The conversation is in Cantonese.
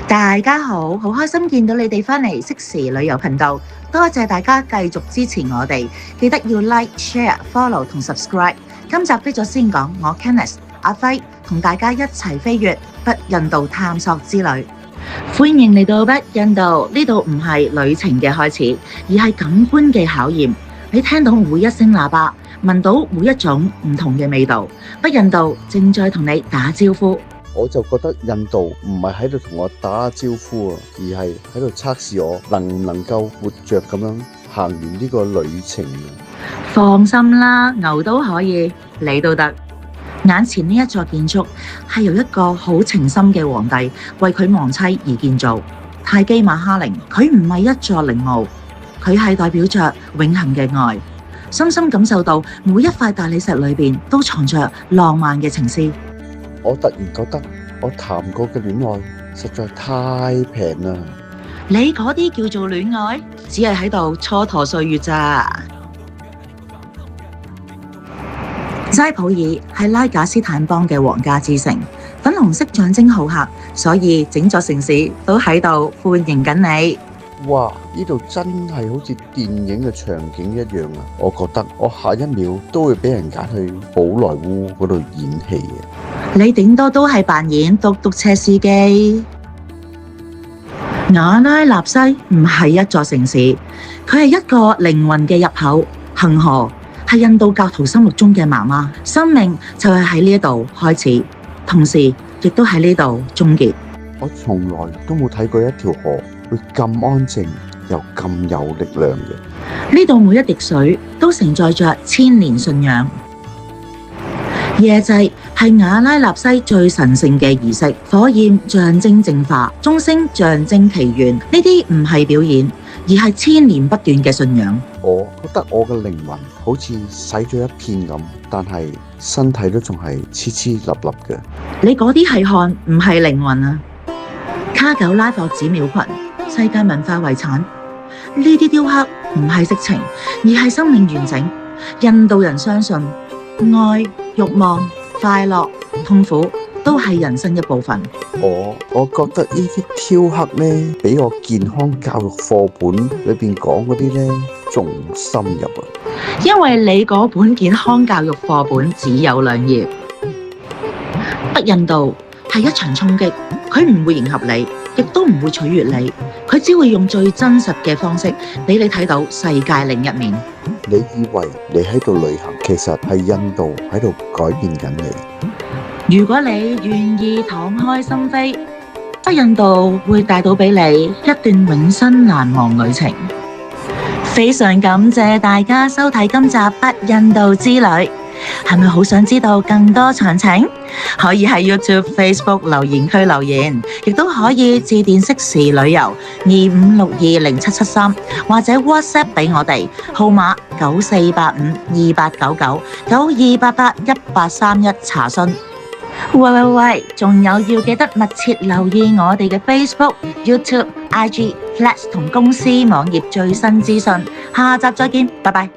大家好，好開心見到你哋返嚟適時旅遊頻道，多謝大家繼續支持我哋，記得要 like、share、follow 同 subscribe。今集飛咗先講，我 Kenneth 阿輝同大家一齊飛越北印度探索之旅。歡迎嚟到北印度，呢度唔係旅程嘅開始，而係感官嘅考驗。你聽到每一聲喇叭，聞到每一種唔同嘅味道，北印度正在同你打招呼。我就覺得印度唔係喺度同我打招呼啊，而係喺度測試我能唔能夠活着咁樣行完呢個旅程啊。放心啦，牛都可以，你都得。眼前呢一座建築係由一個好情深嘅皇帝為佢亡妻而建造。泰姬瑪哈陵，佢唔係一座陵墓，佢係代表着永恆嘅愛。深深感受到每一塊大理石裏邊都藏着浪漫嘅情詩。我突然覺得我談過嘅戀愛實在太平啦。你嗰啲叫做戀愛，只係喺度蹉跎歲月咋。齋普爾係拉賈斯坦邦嘅皇家之城，粉紅色象徵好客，所以整座城市都喺度歡迎緊你。哇！呢度真係好似電影嘅場景一樣啊！我覺得我下一秒都會俾人揀去寶萊塢嗰度演戲嘅。你頂多都係扮演嘟嘟車司機。瓦拉納西唔係一座城市，佢係一個靈魂嘅入口。恒河係印度教徒心目中嘅媽媽，生命就係喺呢度開始，同時亦都喺呢度終結。我從來都冇睇過一條河會咁安靜又咁有力量嘅。呢度每一滴水都承載着千年信仰。夜祭係瓦拉納西最神聖嘅儀式，火焰象徵淨化，鐘聲象徵祈願。呢啲唔係表演，而係千年不斷嘅信仰。我覺得我嘅靈魂好似洗咗一片咁，但係身體都仲係黐黐立立嘅。你嗰啲係汗，唔係靈魂啊！卡九拉霍寺廟群，世界文化遺產。呢啲雕刻唔係色情，而係生命完整。印度人相信愛、慾望、快樂、痛苦都係人生一部分。我覺得呢啲雕刻呢，比我健康教育課本裏邊講嗰啲呢仲深入啊！因為你嗰本健康教育課本只有2頁。北印度係一場衝擊，佢唔會迎合你，亦都唔會取悅你，佢只會用最真實嘅方式俾你睇到世界另一面。你以為你喺度旅行，其實係印度喺度改變緊你。如果你願意敞開心扉，北印度會帶到俾你一段永生難忘旅程。非常感謝大家收睇今集北印度之旅，係咪好想知道更多詳情？可以喺 YouTube、Facebook 留言區留言，亦都可以致電適時旅遊25620773，或者 WhatsApp 俾我哋，號碼9485289992881831查詢。喂，仲有要記得密切留意我哋嘅 Facebook、YouTube、IG、Flash 同公司網頁最新資訊。下集再見，拜拜。